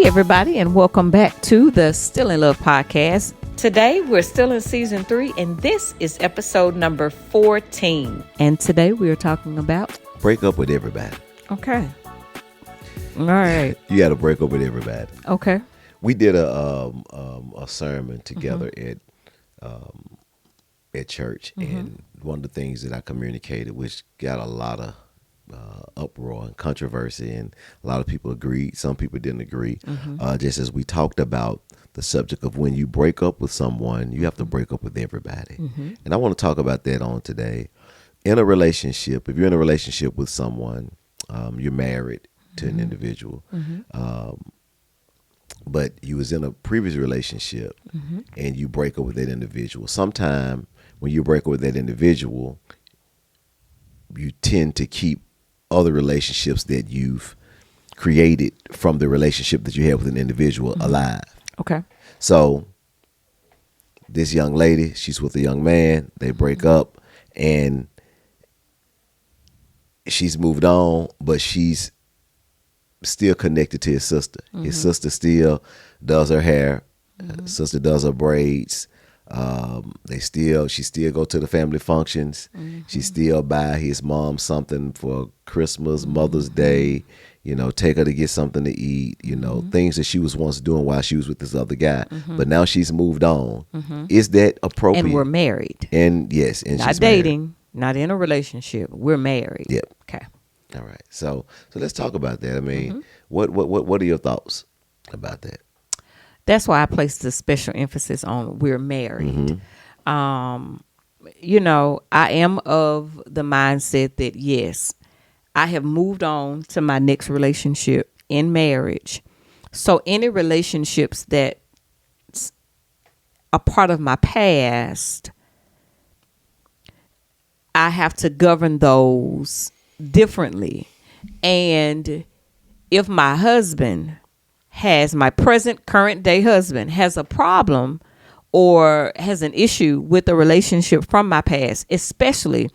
Hey, everybody, and welcome back to the Still in Love podcast. Today, we're still in season 3, and this is episode number 14. And today, we are talking about... break up with everybody. Okay. All right. You got to break up with everybody. Okay. We did a sermon together at church, and one of the things that I communicated, which got a lot of uproar and controversy, and a lot of people agreed, some people didn't agree, just as we talked about the subject of when you break up with someone, you have to break up with everybody. And I want to talk about that on today. In a relationship, if you're in a relationship with someone, you're married to an individual, but you was in a previous relationship and you break up with that individual. Sometime when you break up with that individual, you tend to keep other relationships that you've created from the relationship that you have with an individual alive. Okay. So this young lady, she's with a young man, they break up, and she's moved on, but she's still connected to his sister. His sister still does her hair. Sister does her braids. She still go to the family functions. She still buy his mom something for Christmas, Mother's Day, take her to get something to eat, things that she was once doing while she was with this other guy. But now she's moved on. Is that appropriate? And we're married. And yes, and not she's dating, married. not in a relationship. We're married. Yep. Okay. All right. So let's talk about that. I mean, what are your thoughts about that? That's why I placed the special emphasis on we're married. I am of the mindset that, yes, I have moved on to my next relationship in marriage. So any relationships that are part of my past, I have to govern those differently. And if my husband my current day husband has a problem or has an issue with a relationship from my past, especially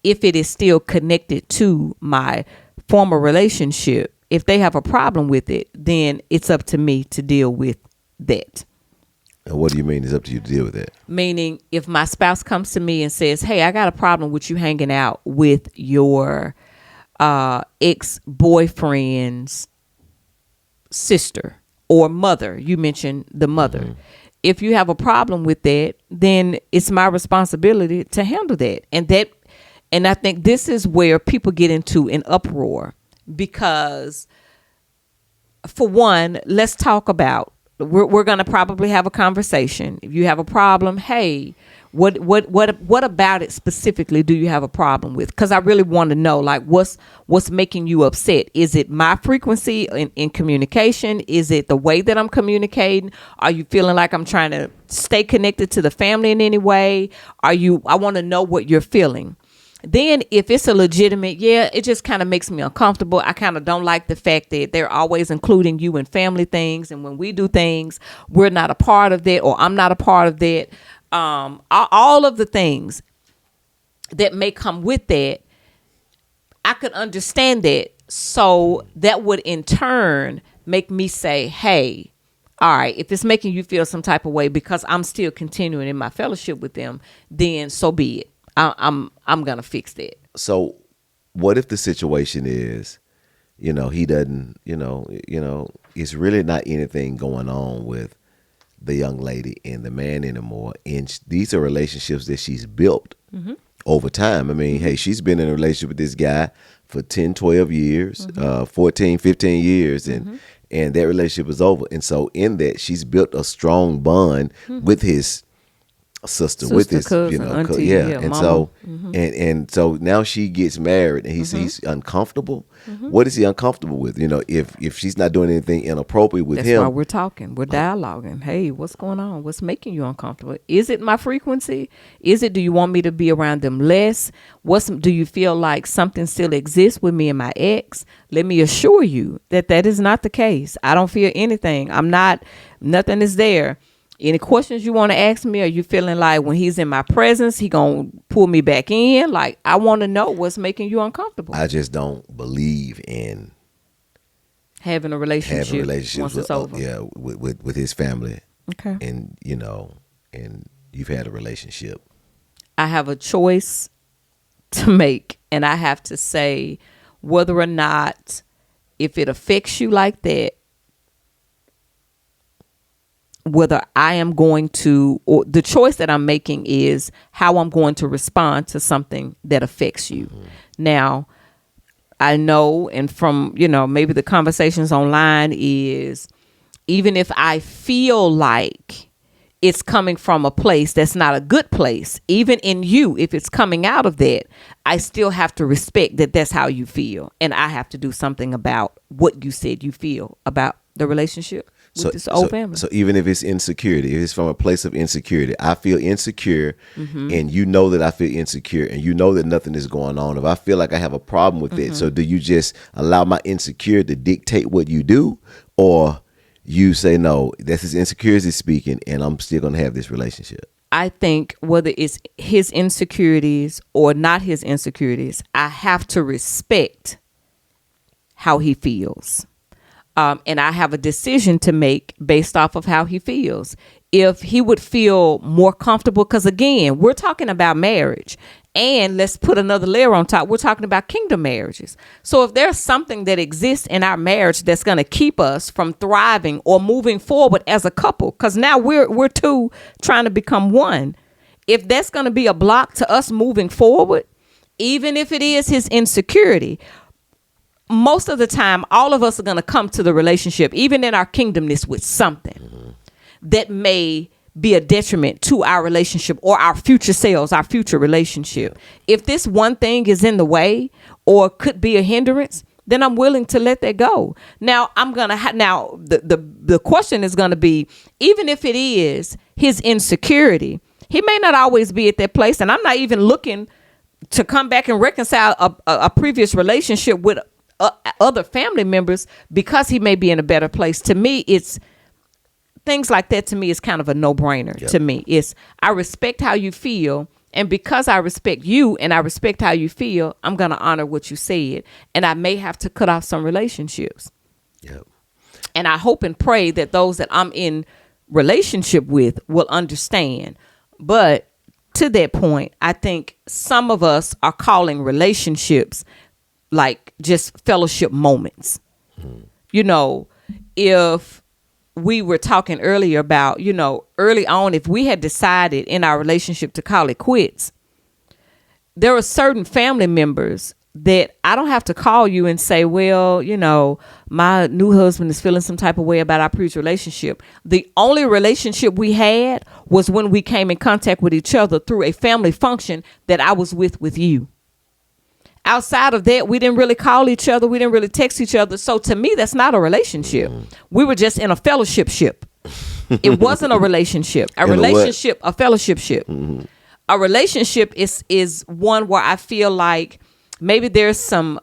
if it is still connected to my former relationship, if they have a problem with it, then it's up to me to deal with that. And what do you mean it's up to you to deal with that? Meaning if my spouse comes to me and says, hey, I got a problem with you hanging out with your ex-boyfriend's sister or mother, you mentioned the mother. If you have a problem with that, then it's my responsibility to handle that. And I think this is where people get into an uproar, because for one, let's talk about, we're going to probably have a conversation. If you have a problem, hey, what about it specifically do you have a problem with? Because I really want to know, like, what's making you upset? Is it my frequency in communication? Is it the way that I'm communicating? Are you feeling like I'm trying to stay connected to the family in any way? I want to know what you're feeling. Then if it's a legitimate, it just kind of makes me uncomfortable. I kind of don't like the fact that they're always including you in family things. And when we do things, we're not a part of that, or I'm not a part of that. All of the things that may come with that, I could understand that. So that would in turn make me say, hey, all right, if it's making you feel some type of way because I'm still continuing in my fellowship with them, then so be it. I'm going to fix that. So what if the situation is, he doesn't, it's really not anything going on with the young lady and the man anymore. And these are relationships that she's built over time. I mean, hey, she's been in a relationship with this guy for 10, 12 years, 14, 15 years. And that relationship is over. And so in that, she's built a strong bond with his sister, with his, cousin, auntie, and mama. so and so now she gets married, and he's uncomfortable. What is he uncomfortable with? If she's not doing anything inappropriate with That's him. why we're talking. We're dialoguing. Hey, what's going on? What's making you uncomfortable? Is it my frequency? Do you want me to be around them less? Do you feel like something still exists with me and my ex? Let me assure you that is not the case. I don't feel anything. Nothing is there. Any questions you want to ask me? Are you feeling like when he's in my presence, he gonna pull me back in? Like, I want to know what's making you uncomfortable. I just don't believe in having a having relationship relationships once it's over. with his family, Okay. and and you've had a relationship. I have a choice to make, and I have to say whether or not, if it affects you like that, whether I am going to, or the choice that I'm making is how I'm going to respond to something that affects you. Now, I know, and from, maybe the conversations online is, even if I feel like it's coming from a place that's not a good place, even in you, if it's coming out of that, I still have to respect that that's how you feel. And I have to do something about what you said you feel about the relationship with this old family. So even if it's insecurity, if it's from a place of insecurity, I feel insecure, and you know that I feel insecure, and you know that nothing is going on. If I feel like I have a problem with it, so do you just allow my insecurity to dictate what you do, or you say, no, that's his insecurities speaking, and I'm still going to have this relationship? I think whether it's his insecurities or not his insecurities, I have to respect how he feels. And I have a decision to make based off of how he feels. If he would feel more comfortable, because again, we're talking about marriage, and let's put another layer on top. We're talking about kingdom marriages. So if there's something that exists in our marriage that's going to keep us from thriving or moving forward as a couple, because now we're two trying to become one. If that's going to be a block to us moving forward, even if it is his insecurity, most of the time, all of us are going to come to the relationship, even in our kingdomness, with something that may be a detriment to our relationship or our future selves, our future relationship. If this one thing is in the way or could be a hindrance, then I'm willing to let that go. Now, now the question is going to be, even if it is his insecurity, he may not always be at that place. And I'm not even looking to come back and reconcile a previous relationship with other family members because he may be in a better place. To me, it's things like that. To me, is kind of a no-brainer. Yep. To me, it's, I respect how you feel, and because I respect you and I respect how you feel, I'm going to honor what you said, and I may have to cut off some relationships. Yep. And I hope and pray that those that I'm in relationship with will understand. But to that point, I think some of us are calling relationships like just fellowship moments. If we were talking earlier about, early on, if we had decided in our relationship to call it quits, there are certain family members that I don't have to call you and say, well, my new husband is feeling some type of way about our previous relationship. The only relationship we had was when we came in contact with each other through a family function that I was with you. Outside of that, we didn't really call each other. We didn't really text each other. So to me, that's not a relationship. We were just in a fellowship ship. It wasn't a relationship. A relationship, a fellowship ship. A relationship is one where I feel like maybe there's some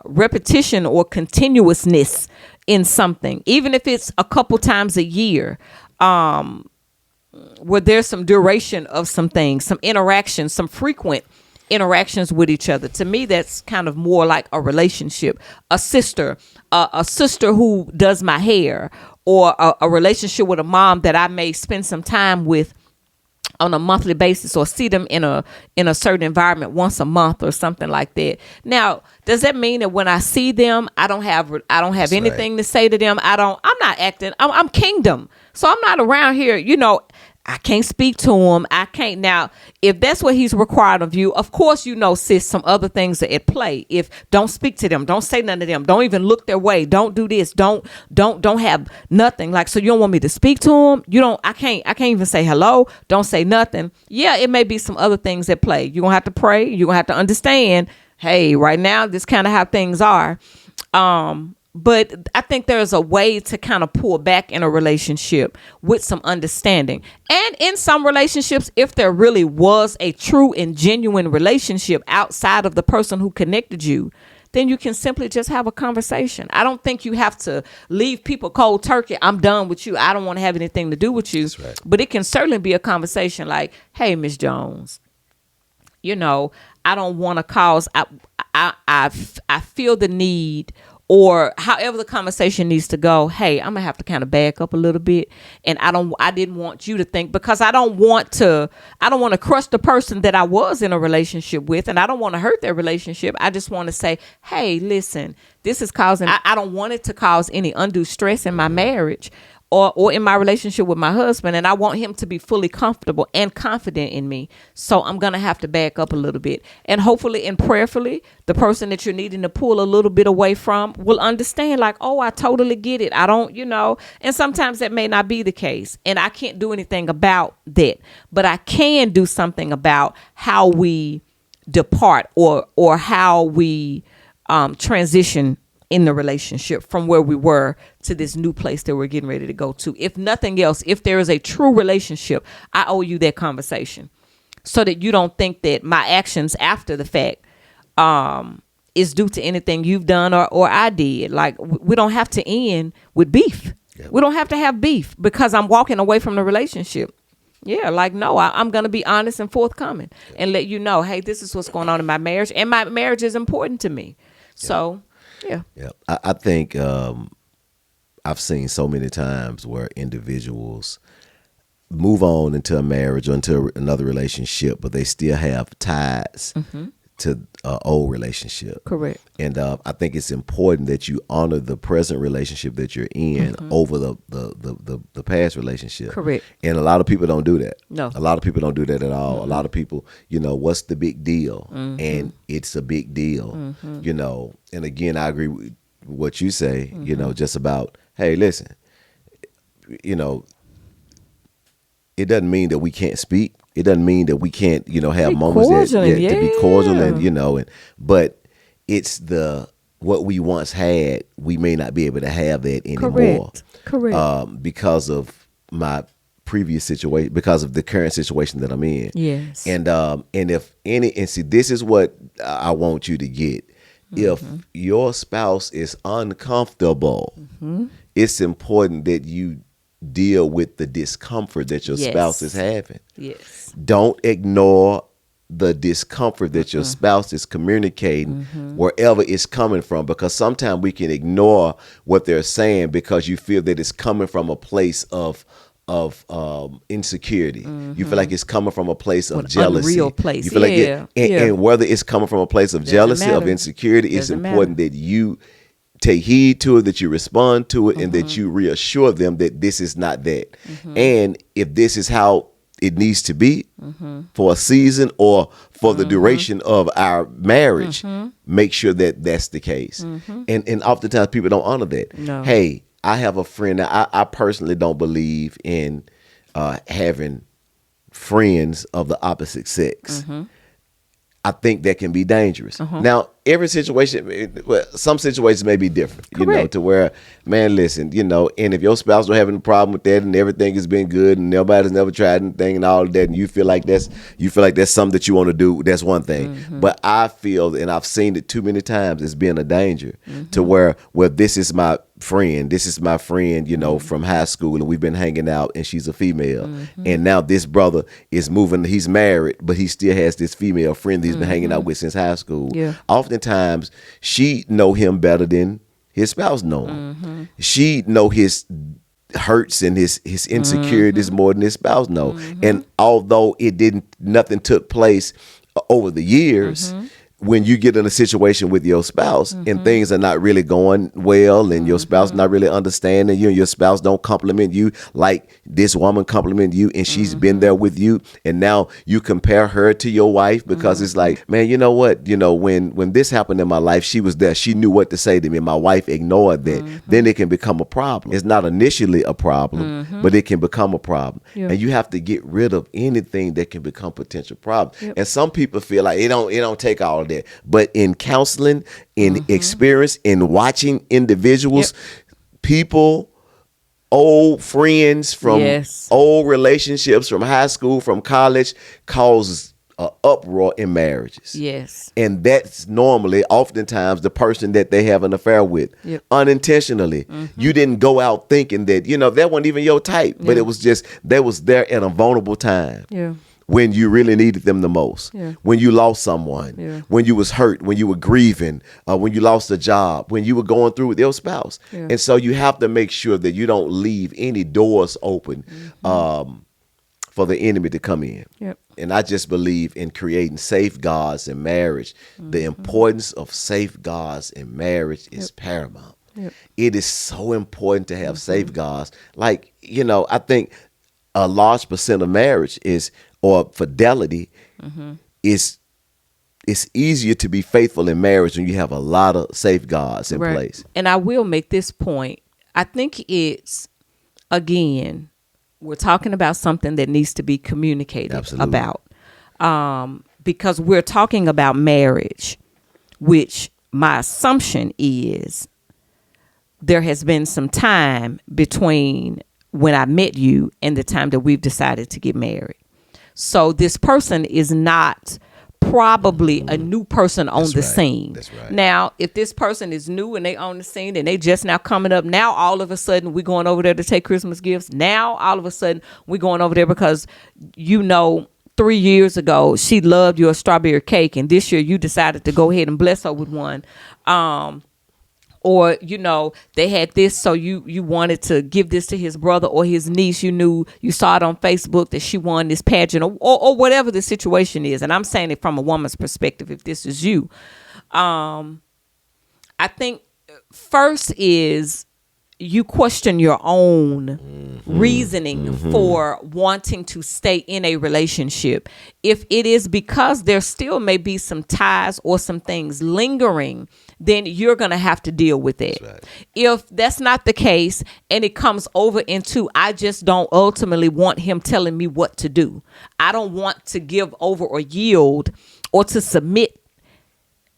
repetition or continuousness in something, even if it's a couple times a year, where there's some duration of some things, some interaction, some frequent interactions with each other. To me, that's kind of more like a relationship. A sister who does my hair, or a relationship with a mom that I may spend some time with on a monthly basis, or see them in a certain environment once a month or something like that. Now, does that mean that when I see them, I don't have that's anything to say to them? I'm not acting. I'm kingdom, so I'm not around here. I can't speak to him. I can't. Now, if that's what he's required of you, of course, sis, some other things are at play. If don't speak to them, don't say none to them, don't even look their way, don't do this, don't have nothing. Like, so you don't want me to speak to him? I can't even say hello. Don't say nothing. Yeah, it may be some other things at play. You're gonna have to pray. You're gonna have to understand, hey, right now, this kind of how things are. But I think there's a way to kind of pull back in a relationship with some understanding. And in some relationships, if there really was a true and genuine relationship outside of the person who connected you, then you can simply just have a conversation. I don't think you have to leave people cold turkey. I'm done with you. I don't want to have anything to do with you. That's right. But it can certainly be a conversation like, hey, Miss Jones, I don't want to cause, I feel the need, or however the conversation needs to go, hey, I'm gonna have to kind of back up a little bit. And I didn't want you to think, because I don't want to crush the person that I was in a relationship with, and I don't want to hurt their relationship. I just want to say, hey, listen, this is causing, I don't want it to cause any undue stress in my marriage or in my relationship with my husband, and I want him to be fully comfortable and confident in me. So I'm going to have to back up a little bit. And hopefully and prayerfully, the person that you're needing to pull a little bit away from will understand, like, oh, I totally get it. I don't, and sometimes that may not be the case. And I can't do anything about that. But I can do something about how we depart or how we transition in the relationship from where we were to this new place that we're getting ready to go to. If nothing else, if there is a true relationship, I owe you that conversation, so that you don't think that my actions after the fact is due to anything you've done or I did. Like, we don't have to end with beef. Yep. We don't have to have beef because I'm walking away from the relationship. Yeah, like, no, I'm going to be honest and forthcoming and let you know, hey, this is what's going on in my marriage, and my marriage is important to me. So, yeah. I think I've seen so many times where individuals move on into a marriage or into another relationship, but they still have ties to an old relationship. Correct. And I think it's important that you honor the present relationship that you're in over the past relationship. Correct. And a lot of people don't do that. No. A lot of people don't do that at all. A lot of people, what's the big deal? And it's a big deal, And again, I agree with what you say, just about, hey, listen, it doesn't mean that we can't speak. It doesn't mean that we can't, have be moments cordial, to be cordial and, but it's what we once had, we may not be able to have that anymore. Correct. Because of my previous situation, because of the current situation that I'm in. Yes. And see, this is what I want you to get. If your spouse is uncomfortable, it's important that you deal with the discomfort that your spouse is having. Yes. Don't ignore the discomfort that your spouse is communicating wherever it's coming from, because sometimes we can ignore what they're saying because you feel that it's coming from a place of insecurity. You feel like it's coming from a place of jealousy. Unreal place. You feel like and whether it's coming from a place of jealousy, of insecurity, it's important that you take heed to it, that you respond to it, and that you reassure them that this is not that. And if this is how it needs to be for a season or for the duration of our marriage, make sure that that's the case. And oftentimes people don't honor that. No. Hey, I have a friend. I personally don't believe in having friends of the opposite sex. I think that can be dangerous. Now, every situation, some situations may be different, to where, man, listen, and if your spouse don't having a problem with that and everything has been good and nobody's never tried anything and all of that, and you feel like that's something that you want to do, that's one thing. But I feel, and I've seen it too many times, it's been a danger to where this is my friend, from high school, and we've been hanging out, and she's a female, and now this brother is moving, he's married, but he still has this female friend that he's been hanging out with since high school. Oftentimes she know him better than his spouse know him. She know his hurts and his insecurities more than his spouse know. And although nothing took place over the years, when you get in a situation with your spouse and things are not really going well, and your spouse not really understanding you, and your spouse don't compliment you like this woman complimented you, and she's been there with you, and now you compare her to your wife because it's like, man, you know what? When this happened in my life, she was there. She knew what to say to me. My wife ignored that. Then it can become a problem. It's not initially a problem, but it can become a problem. And you have to get rid of anything that can become potential problems. And some people feel like it don't take all of that. But in counseling, in experience, in watching individuals, people, old friends from old relationships, from high school, from college, causes an uproar in marriages. Yes. And that's normally, oftentimes, the person that they have an affair with. Unintentionally. You didn't go out thinking that, that wasn't even your type, but it was just, they was there at a vulnerable time. when you really needed them the most, when you lost someone, when you was hurt, when you were grieving, when you lost a job, when you were going through with your spouse. And so you have to make sure that you don't leave any doors open for the enemy to come in. And I just believe in creating safeguards in marriage. The importance of safeguards in marriage is paramount. It is so important to have safeguards. Like, I think a large percent of marriage or fidelity is, it's easier to be faithful in marriage when you have a lot of safeguards in place. And I will make this point. I think it's, again, we're talking about something that needs to be communicated about. Because we're talking about marriage, which my assumption is there has been some time between when I met you and the time that we've decided to get married. So this person is not probably a new person on the scene. That's right. Now, if this person is new and they on the scene and they just now coming up, now all of a sudden we're going over there to take Christmas gifts. Now all of a sudden we're going over there because 3 years ago she loved your strawberry cake, and this year you decided to go ahead and bless her with one. Or, they had this, so you wanted to give this to his brother or his niece. You saw it on Facebook that she won this pageant or whatever the situation is. And I'm saying it from a woman's perspective, if this is you. I think first is you question your own reasoning for wanting to stay in a relationship. If it is because there still may be some ties or some things lingering, then you're going to have to deal with it. Right. If that's not the case and it comes over into, I just don't ultimately want him telling me what to do. I don't want to give over or yield or to submit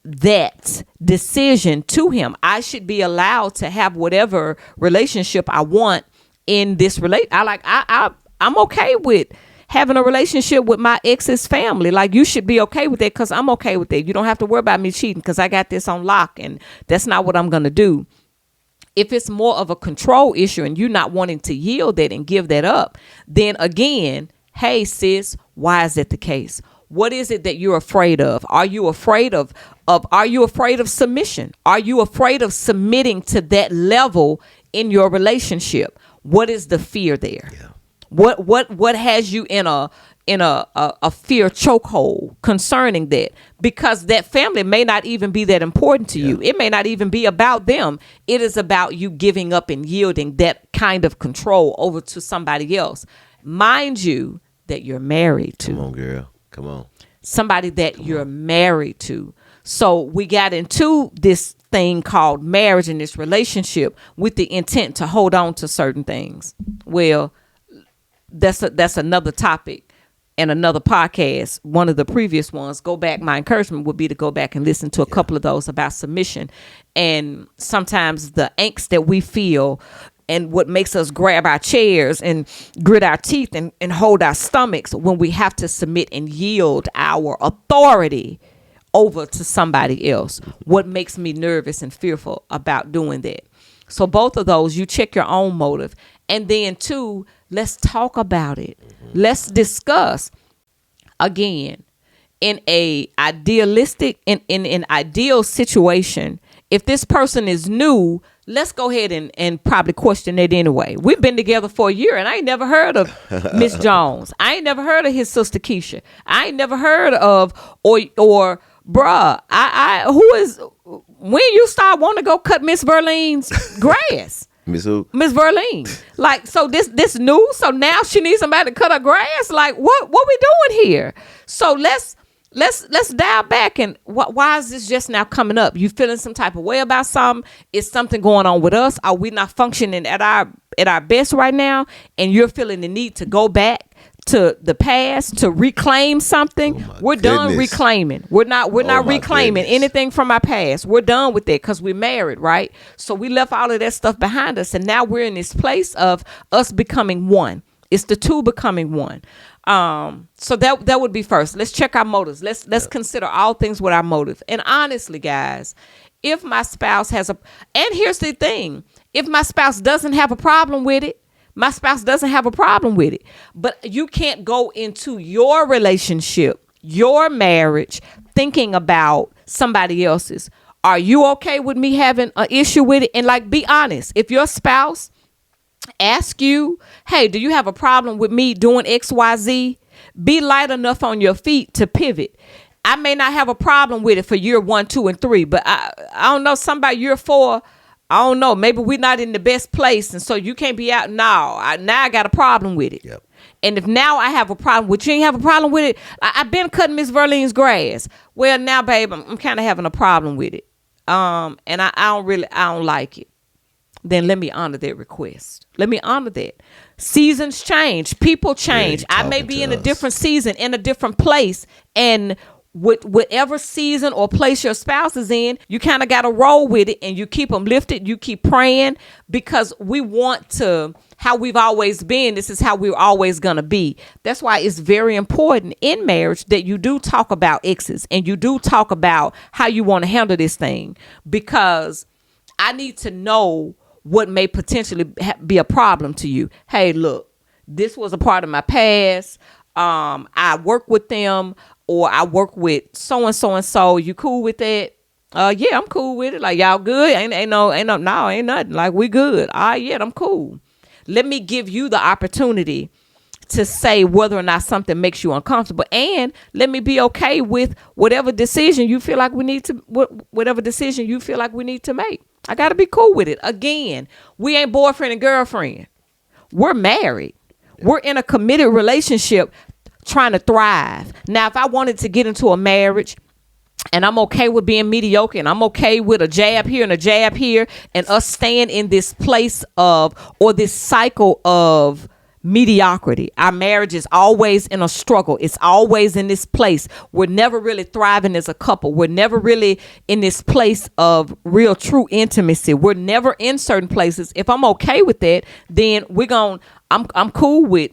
that decision to him. I should be allowed to have whatever relationship I want in this I'm okay with having a relationship with my ex's family. Like, you should be okay with that because I'm okay with that. You don't have to worry about me cheating because I got this on lock, and that's not what I'm going to do. If it's more of a control issue and you're not wanting to yield that and give that up, then again, hey sis, why is that the case? What is it that you're afraid of? Are you afraid of submission? Are you afraid of submitting to that level in your relationship? What is the fear there? Yeah. What has you in a fear chokehold concerning that? Because that family may not even be that important to you. It may not even be about them. It is about you giving up and yielding that kind of control over to somebody else. Mind you, that you're married to. Come on, girl. Come on. Somebody that you're married to. So we got into this thing called marriage and this relationship with the intent to hold on to certain things. Well, that's another topic and another podcast. One of the previous ones, go back. My encouragement would be to go back and listen to a couple of those about submission. And sometimes the angst that we feel and what makes us grab our chairs and grit our teeth and hold our stomachs when we have to submit and yield our authority over to somebody else. What makes me nervous and fearful about doing that? So both of those, you check your own motive. And then two, let's talk about it. Let's discuss. Again, in an ideal situation, if this person is new, let's go ahead and probably question it anyway. We've been together for a year and I ain't never heard of Miss Jones. I ain't never heard of his sister Keisha. I ain't never heard of or bruh, when you start wanting to go cut Miss Verlene's grass? Miss who? Miss Verlene. Like, so this new, so now she needs somebody to cut her grass. Like, what we doing here? So let's dial back and why is this just now coming up? You feeling some type of way about something? Is something going on with us? Are we not functioning at our best right now? And you're feeling the need to go back to the past to reclaim something? We're done reclaiming. We're not reclaiming anything from our past. We're done with that because we're married, right? So we left all of that stuff behind us, and now we're in this place of us becoming one. It's the two becoming one. So that would be first. Let's check our motives. Let's consider all things with our motive. And honestly, guys, if my spouse and here's the thing, if my spouse doesn't have a problem with it, My spouse doesn't have a problem with it. But you can't go into your relationship, your marriage, thinking about somebody else's. Are you okay with me having an issue with it? And like, be honest. If your spouse ask you, hey, do you have a problem with me doing XYZ? Be light enough on your feet to pivot. I may not have a problem with it for year 1, 2, and 3, but I don't know, somebody year 4, I don't know, maybe we're not in the best place, and so you can't be out now. Now I got a problem with it. Yep. And if now I have a problem with you, ain't have a problem with it. I've been cutting Miss Verlene's grass. Well, now, babe, I'm kind of having a problem with it. And I don't like it. Then let me honor that request. Let me honor that. Seasons change. People change. I may be in a different season, in a different place. And with whatever season or place your spouse is in, you kind of got to roll with it, and you keep them lifted. You keep praying, because we want to, how we've always been, this is how we're always going to be. That's why it's very important in marriage that you do talk about exes, and you do talk about how you want to handle this thing, because I need to know what may potentially be a problem to you. Hey, look, this was a part of my past. I work with them, or I work with so and so and so. You cool with that? Yeah, I'm cool with it. Like, y'all good? Ain't nothing. Like, we good. Yeah, I'm cool. Let me give you the opportunity to say whether or not something makes you uncomfortable, and let me be okay with whatever decision you feel like we need to. Whatever decision you feel like we need to make, I gotta be cool with it. Again, we ain't boyfriend and girlfriend. We're married. We're in a committed relationship, trying to thrive. Now, if I wanted to get into a marriage, and I'm okay with being mediocre, and I'm okay with a jab here and a jab here, and us staying in this place of, or this cycle of mediocrity. Our marriage is always in a struggle. It's always in this place. We're never really thriving as a couple. We're never really in this place of real true intimacy. We're never in certain places. If I'm okay with that, then I'm cool with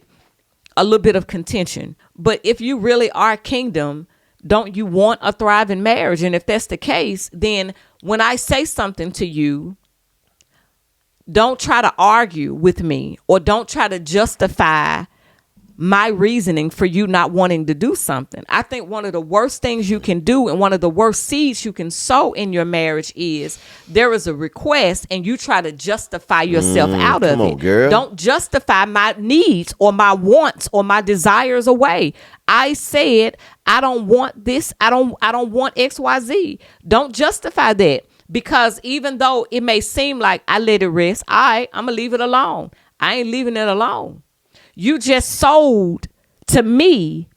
a little bit of contention. But if you really are kingdom, don't you want a thriving marriage? And if that's the case, then when I say something to you, don't try to argue with me, or don't try to justify my reasoning for you not wanting to do something. I think one of the worst things you can do, and one of the worst seeds you can sow in your marriage, is there is a request and you try to justify yourself out of it. Girl. Don't justify my needs or my wants or my desires away. I said, I don't want this. I don't want XYZ. Don't justify that. Because even though it may seem like I let it rest, I'm going to leave it alone. I ain't leaving it alone. You just sold to me,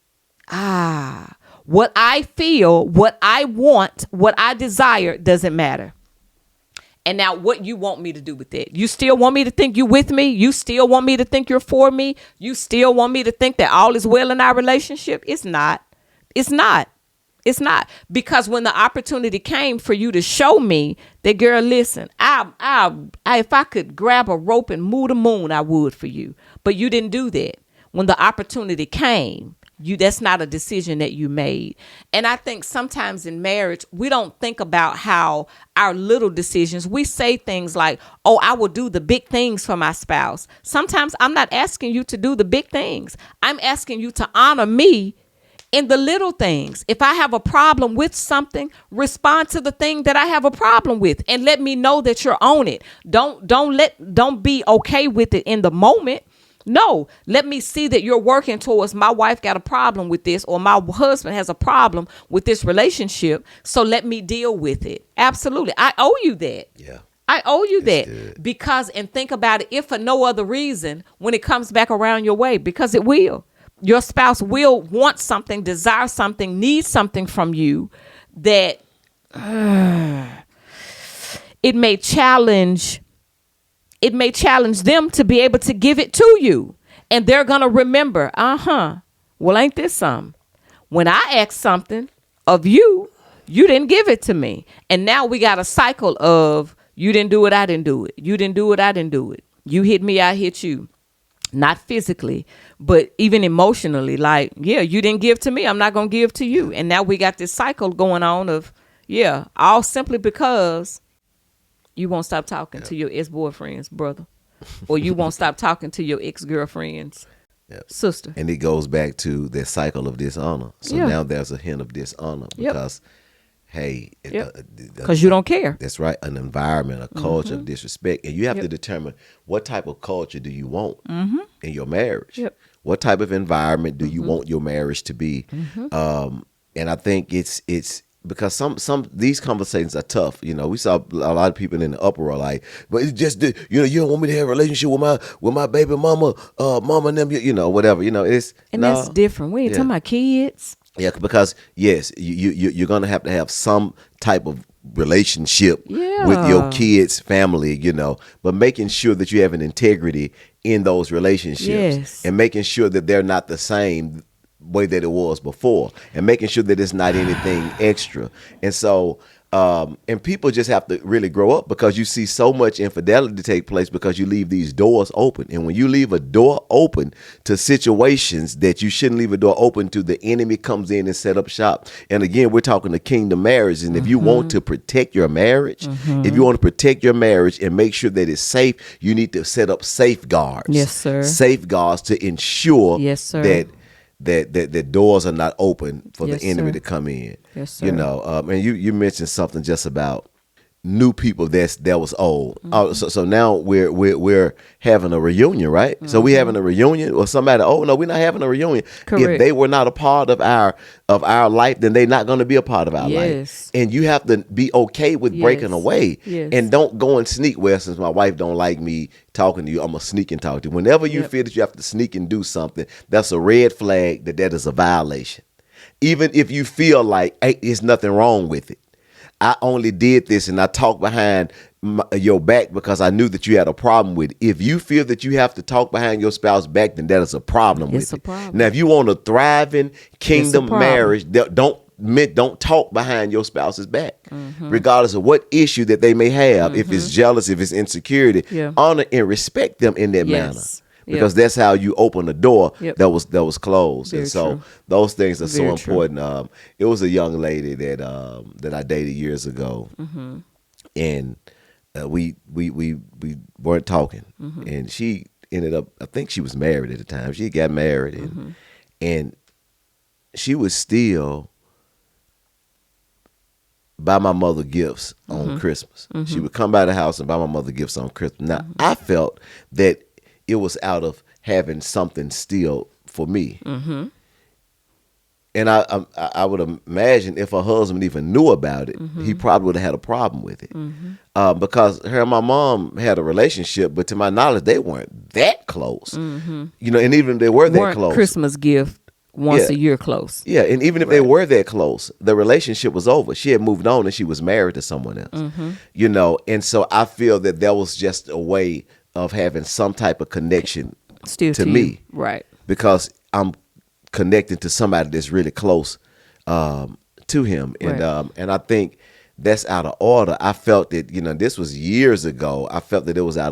what I feel, what I want, what I desire doesn't matter. And now what you want me to do with that? You still want me to think you with me? You still want me to think you're for me? You still want me to think that all is well in our relationship? It's not. It's not. It's not. Because when the opportunity came for you to show me that, girl, listen, if I could grab a rope and move the moon, I would for you. But you didn't do that. When the opportunity came, that's not a decision that you made. And I think sometimes in marriage, we don't think about how our little decisions, we say things like, oh, I will do the big things for my spouse. Sometimes I'm not asking you to do the big things. I'm asking you to honor me in the little things. If I have a problem with something, respond to the thing that I have a problem with, and let me know that you're on it. Don't be okay with it in the moment. No, let me see that you're working towards, my wife got a problem with this, or my husband has a problem with this relationship. So let me deal with it. Absolutely. I owe you that. Yeah. I owe you That's that. good. Because, and think about it, if for no other reason, when it comes back around your way, because it will. Your spouse will want something, desire something, need something from you that it may challenge them to be able to give it to you. And they're going to remember, well, ain't this something? When I asked something of you, you didn't give it to me. And now we got a cycle of, you didn't do it, I didn't do it. You didn't do it, I didn't do it. You hit me, I hit you. Not physically, but even emotionally. Like, yeah, you didn't give to me, I'm not going to give to you. And now we got this cycle going on of, all simply because you won't stop talking to your ex-boyfriend's brother. or you won't stop talking to your ex-girlfriend's Yep. sister. And it goes back to that cycle of dishonor. So Yeah. now there's a hint of dishonor Yep. because, hey, Yep. Because you don't care. that's right, an environment, a culture of disrespect. And you have Yep. to determine what type of culture do you want in your marriage? Yep. What type of environment do you want your marriage to be? And I think it's because some these conversations are tough. You know, we saw a lot of people in the uproar like, but it's just you don't want me to have a relationship with my baby mama, mama and them, whatever. It's And no, that's different. We ain't yeah. talking about kids. Yeah, because yes, you're gonna have to have some type of relationship with your Yeah. kids' family, but making sure that you have an integrity in those relationships Yes. and making sure that they're not the same way that it was before and making sure that it's not anything extra. And so and people just have to really grow up because you see so much infidelity take place because you leave these doors open. And when you leave a door open to situations that you shouldn't leave a door open to, the enemy comes in and set up shop. And again, we're talking to kingdom marriage. And if you want to protect your marriage, if you want to protect your marriage and make sure that it's safe, you need to set up safeguards. Yes, sir. Safeguards to ensure Yes, sir. that doors are not open for Yes, the enemy sir. to come in. Yes, sir. And you mentioned something just about new people that was old. So now we're having a reunion, right? So we having a reunion, or somebody? Oh no, we're not having a reunion. Correct. If they were not a part of our life, then they're not going to be a part of our life. Yes. And you have to be okay with breaking Yes. away, Yes. and don't go and sneak. Well, since my wife don't like me talking to you, I'm gonna sneak and talk to you. Whenever you feel that you have to sneak and do something, that's a red flag that is a violation. Even if you feel like, hey, there's nothing wrong with it. I only did this and I talked behind your back because I knew that you had a problem with it. If you feel that you have to talk behind your spouse's back, then that is a problem with It's a it. problem. Now, if you want a thriving kingdom problem. marriage, don't talk behind your spouse's back, regardless of what issue that they may have. If it's jealous, if it's insecurity, Yeah. honor and respect them in that manner. Yes. Because that's how you open a door Yep. that was closed. Very And so true. those things are Very so true. important. It was a young lady that I dated years ago, and we weren't talking, and she ended up. I think she was married at the time. She got married, and she was still buy my mother gifts on Christmas. She would come by the house and buy my mother gifts on Christmas. Now I felt that it was out of having something still for me. And I would imagine if her husband even knew about it, he probably would have had a problem with it. Because her and my mom had a relationship, but to my knowledge, they weren't that close. And even if they were that Weren't close. Christmas gift once Yeah. a year close. Yeah, and even if they were that close, the relationship was over. She had moved on and she was married to someone else. And so I feel that was just a way of having some type of connection Still to you. me. Right. Because I'm connected to somebody that's really close to him. And Right. and I think that's out of order. I felt that, this was years ago. I felt that it was out of